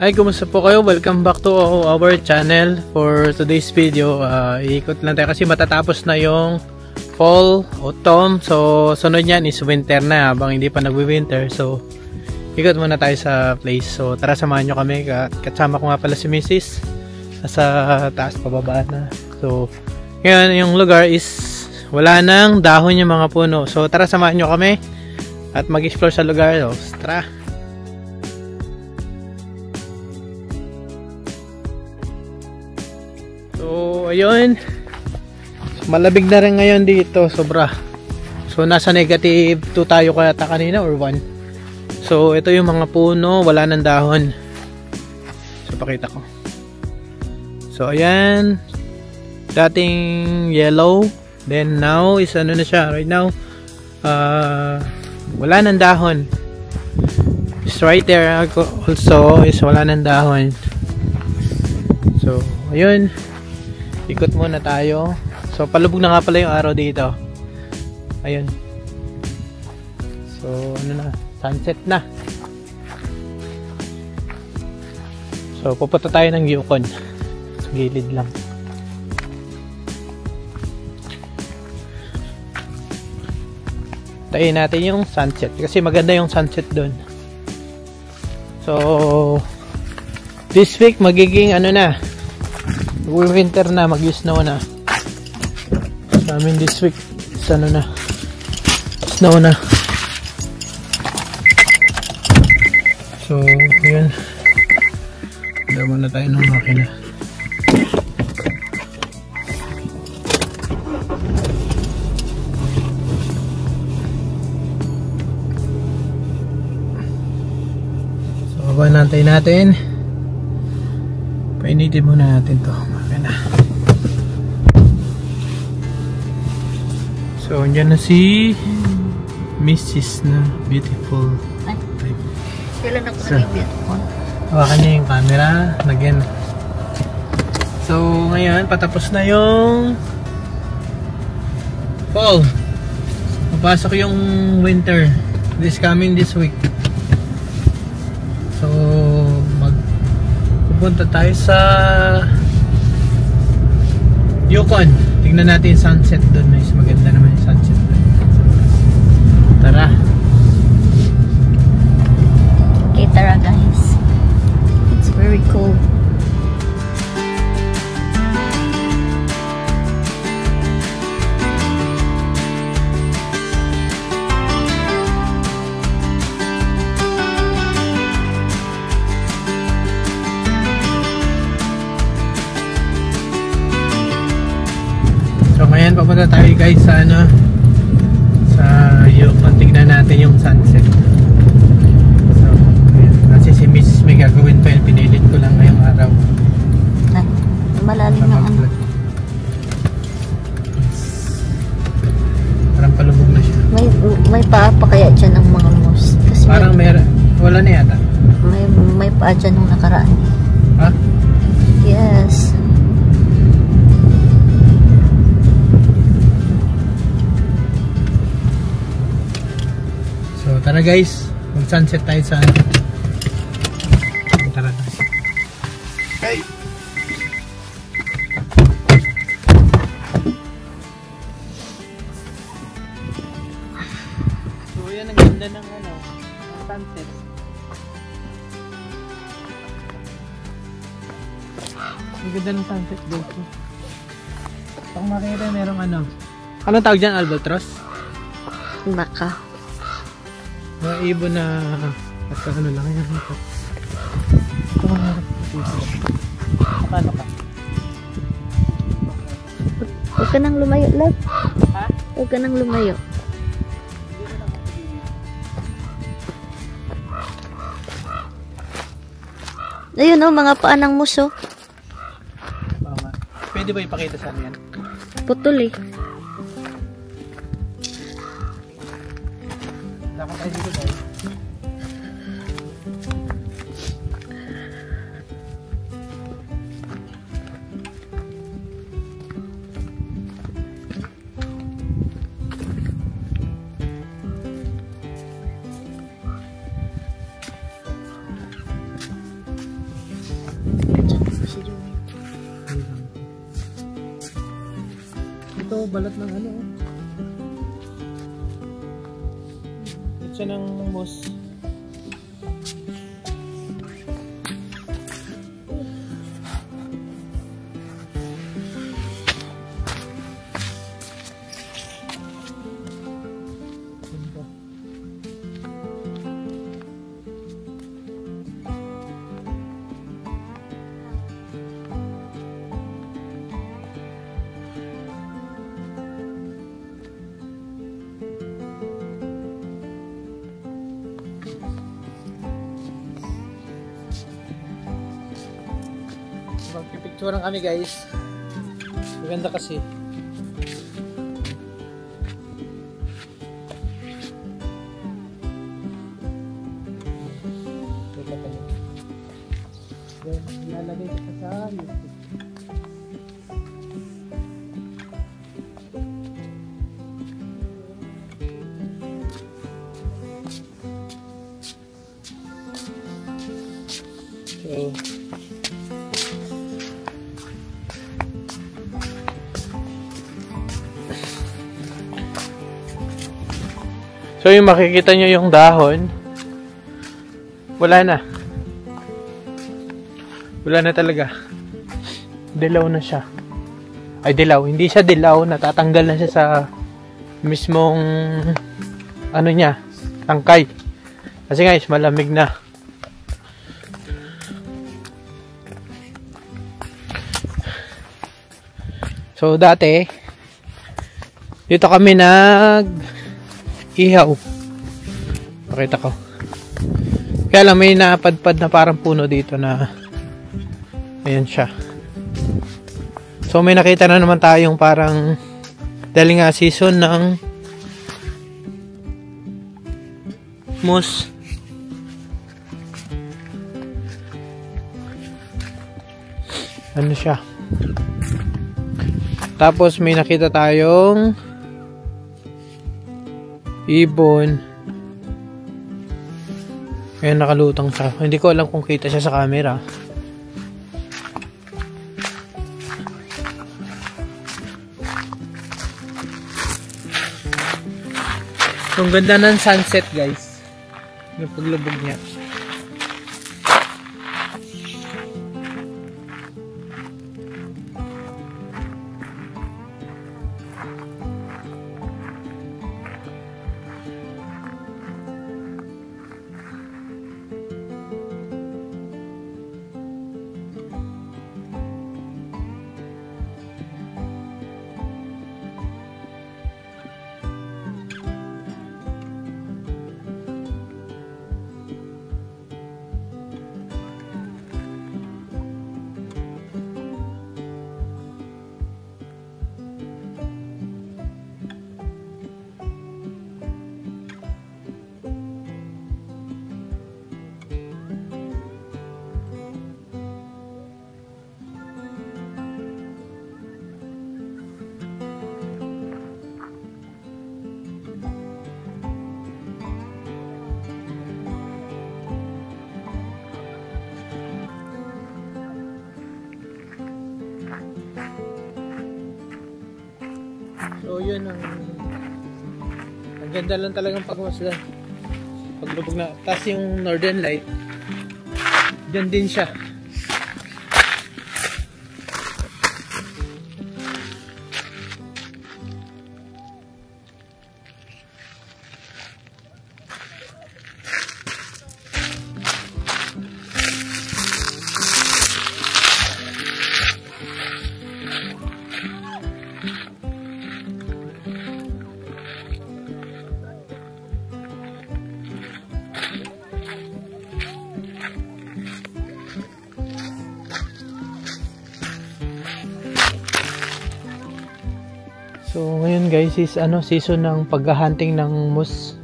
Hi, kumusta po kayo? Welcome back to our channel. For today's video, iikot lang tayo kasi matatapos na yung fall, autumn. So, sunod yan is winter na habang hindi pa nagwi-winter. So, ikot muna tayo sa place. So, tara samahan nyo kami. Kasama ko nga pala si Mrs. Nasa taas pababa na. So, ngayon yung lugar is wala nang dahon yung mga puno. So, tara samahan nyo kami at mag-explore sa lugar. So, tara! So, ayun. Malabig na rin ngayon dito. Sobra. So, nasa negative 2 tayo kaya kanina or 1. So, ito yung mga puno. Wala ng dahon. So, pakita ko. So, ayan. Dating yellow. Then, now is ano na siya. Right now, wala ng dahon. It's right there also is wala ng dahon. So, ayun. Ikot muna tayo. So, palubog na nga pala yung araw dito. Ayun. So, ano na? Sunset na. So, pupunta tayo ng Yukon. Sa gilid lang. Tayin natin yung sunset. Kasi maganda yung sunset doon. So, this week magiging ano na. Winter na, mag-snow na. Sa amin this week is ano na, snow na. So, yun. Dawa na tayo ng makina. So, baba natin. Painitin muna natin to. Makina. So, andyan na si Mrs. na beautiful. Ay, kailan ako So, naging beautiful? hawakan niya yung camera. Again. So, ngayon, patapos na yung fall. Papasok yung winter. This coming this week. So, pupunta tayo sa Yukon. Tingnan natin yung sunset doon. Nice. Maganda naman yung sunset doon. Tara. Okay, tara guys. It's very cold. So ngayon papunta tayo guys sa ano, sa Yukon. Tignan natin yung sunset. So ayan. Kasi si Miss may gagawin pa yun. Pinilit ko lang ngayong araw. Ay, malalim yung ano. Parang palubog na siya. May paa pa kaya dyan ng mga moose. Kasi Parang meron. Wala na yata. may paa dyan nung nakaraan. Ha? Yes. So tara guys, mag sunset tayo sa tara na. Hey! So yan ang ganda ng ano, ng sunset. Ang ganda ng sunset guys. Kung makikita merong ano. Anong tawag dyan? Albatross? Baka. Mga ibon na at ano lang yan. Paano ka? Huwag ka nang lumayo, love. Ha? Huwag ka nang lumayo. Ayun oh, mga paa ng moose oh. Pwede ba ipakita sa amin yan? Putol eh. Lakad tayo dito guys. oh, balat ng ano. Ito ng moose. Magpipicturean kami guys. Maganda kasi. Teka pa yun. Ilalagay ko pa sa YouTube. So yung makikita nyo yung dahon, wala na. Wala na talaga. Dilaw na siya. Ay dilaw, hindi siya dilaw, natatanggal na siya sa mismong ano niya, tangkay. Kasi guys, malamig na. So dati, dito kami ihaw. Pakita ko. Kaya lang may napadpad na parang puno dito na ayan siya. So may nakita na naman tayong parang dahil nga season ng moose. Ano siya? Tapos may nakita tayong ibon. Ayan, nakalutang siya. Hindi ko alam kung kita siya sa camera. So, ang ganda ng sunset guys. Yung paglubog niya. So yun ang ganda lang talagang pagmasdan. Paglubog na. Tapos yung northern light, dyan din siya. So ngayon guys is season ng pag-hunting ng moose.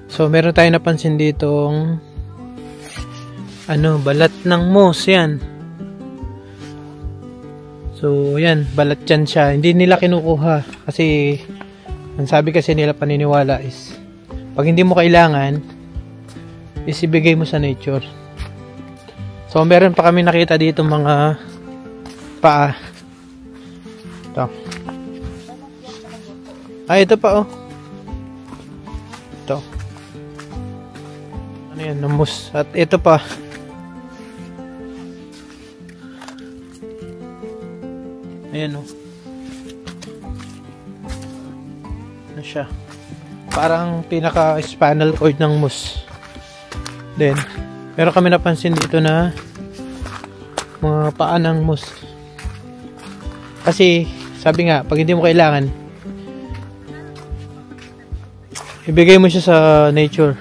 So meron tayong napansin ditong balat ng moose yan. So yan, balat yan siya. Hindi nila kinukuha kasi ang sabi kasi nila paniniwala is pag hindi mo kailangan is ibigay mo sa nature. So meron pa kami nakita dito mga paa. Ito. Ah, ito pa oh. Ito. Ano yan? Namus. At ito pa. Ayan oh. Ano siya? Parang pinaka-spinal cord ng moose. Then, meron kami napansin dito na mga paa ng moose. Kasi, sabi nga, pag hindi mo kailangan, ibigay mo siya sa nature.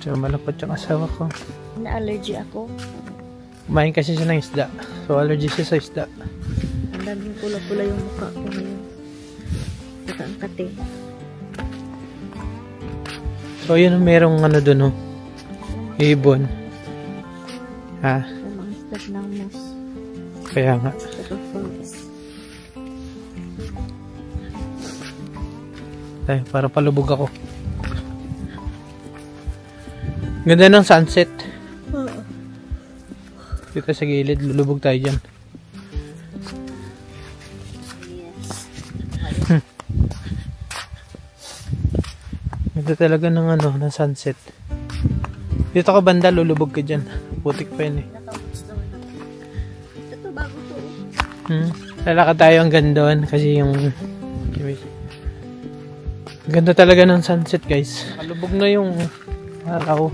So, malapot yung asawa ko. Na-allergy ako. Kumain kasi siya ng isda. So, allergy siya sa isda. Ang daming pula-pula yung mukha ko ngayon. Saka ang kate. So, yun, merong ano dun, oh. Ibon. Ha? Yung mga stab ng moose. Kaya nga. Saka frogs. Ay, para palubog ako. Ganda ng sunset. Dito sa gilid, lulubog tayo dyan. Ganda talaga ng ano, ng sunset. Dito ka banda, lulubog ka dyan. Putik pa yun eh. Ito bago to. Lalakad tayo hanggang doon kasi yung ganda talaga ng sunset guys. Kalubog na yung araw.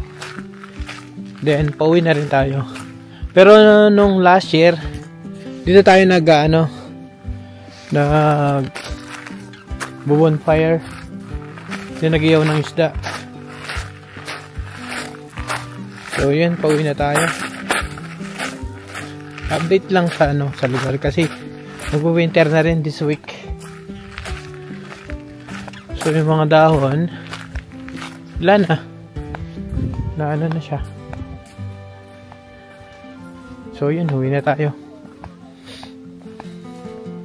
Then, pauwi na rin tayo. Pero nung last year, dito tayo nag bonfire. Dito nag-iyaw ng isda. So yun, pauwi na tayo. Update lang sa sa lugar kasi magwo-winter na rin this week. So yung mga dahon, wala na. Ano na siya. So yun, huwi na tayo.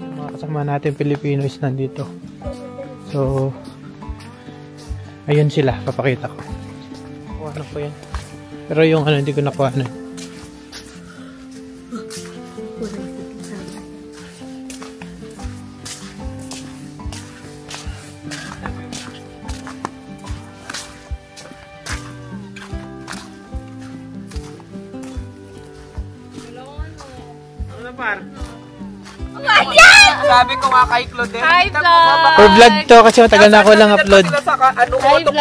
Mga kasama natin Pilipino is nandito. So ayun sila, papakita ko. Ano po yan? Pero yung hindi ko nakuha na. Sabi ko nga kay Claudette. Hi, vlog! For vlog to kasi matagal na ako lang upload. Hi, vlog!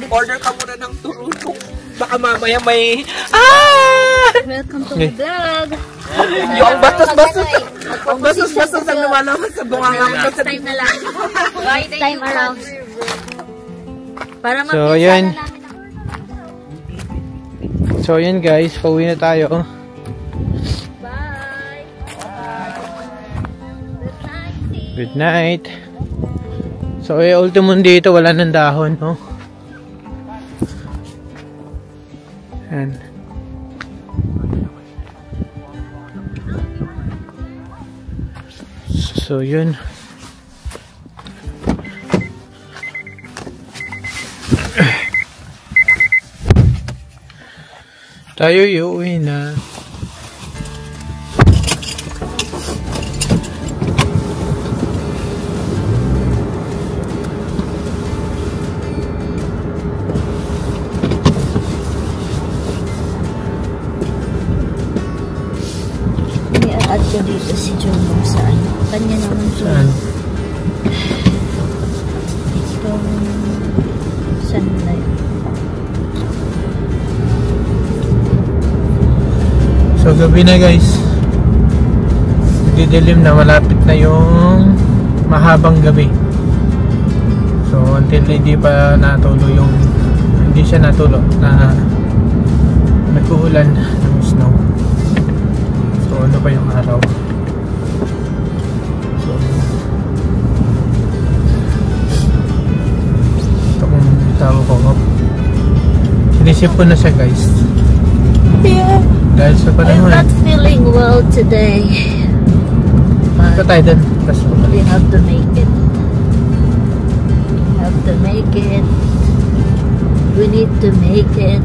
Order ka muna ng turunong. Baka mamaya may... Welcome to my vlog! Yung bastos-bastos. Ang bastos-bastos ang lumalaman sa bunganga mo. Next time na lang. Next time around. Para So, yun. So, yun guys. Pauwi na tayo. Good night. So, ultimo dito, wala nang dahon, no? And so, yun. Tayo iuwi na. I-add ko dito si Jumong sa ano. Kanya naman Jumong. Itong sunlight. So, gabi na guys. Didilim na, malapit na yung mahabang gabi. So, until hindi pa natulo yung hindi siya natulo na nag-uulan ng snow. So, ano pa yung araw? So, ito kung tawag ko. Sinisip ko na siya guys. Yeah. Dahil sa I'm panahon. not feeling well today. Ito tayo din. We have to make it. We have to make it. We need to make it.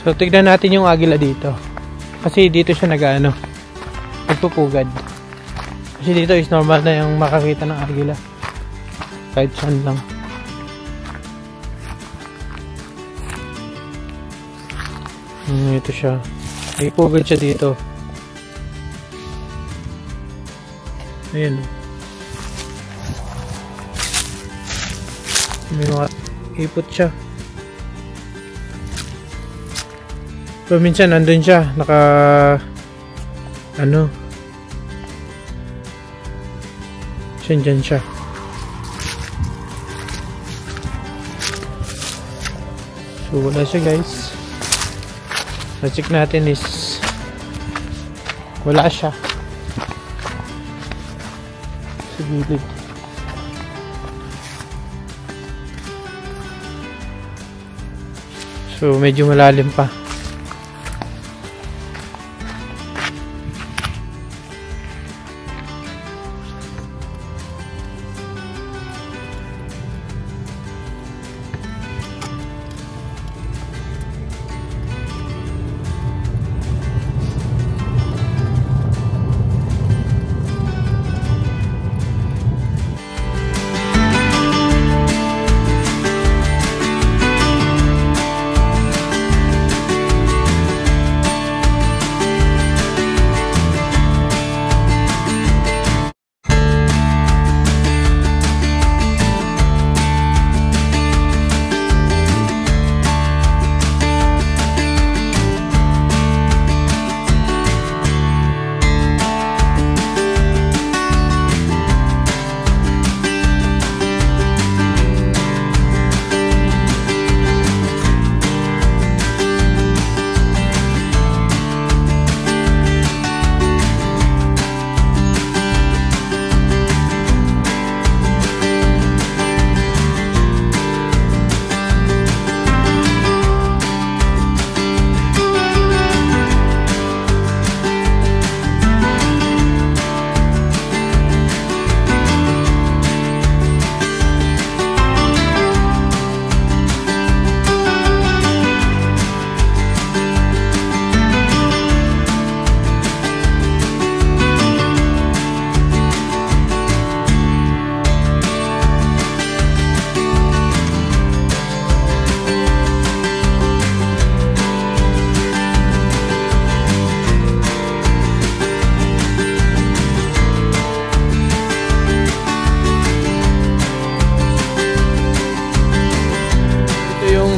So, tignan natin yung agila dito. Kasi dito siya nagpupugad. Kasi dito is normal na yung makakita ng agila. Kahit saan lang. Ito siya. Nagpupugad siya dito. Ayan. May mga ipot siya. So, minsan nandun siya. Dyan siya. So, wala siya guys. Na-check natin is wala siya. Sa gilid. So, medyo malalim pa.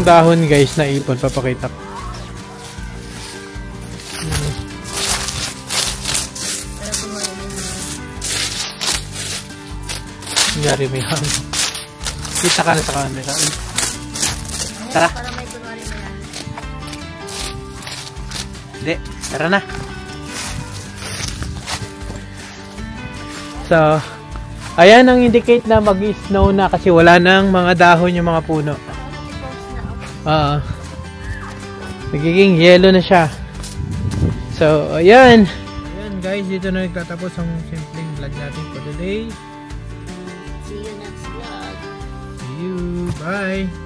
Dahon guys na ipon, papakita ko. Nangyari mo yan. Kita ka na sa camera. Tara. Hindi, tara na. So, ayan ang indicate na mag-snow na kasi wala nang mga dahon yung mga puno. Nagiging yellow na siya. So, ayan. Ayan guys, dito na nagtatapos ang simpleng vlog natin for today. See you next vlog. See you. Bye.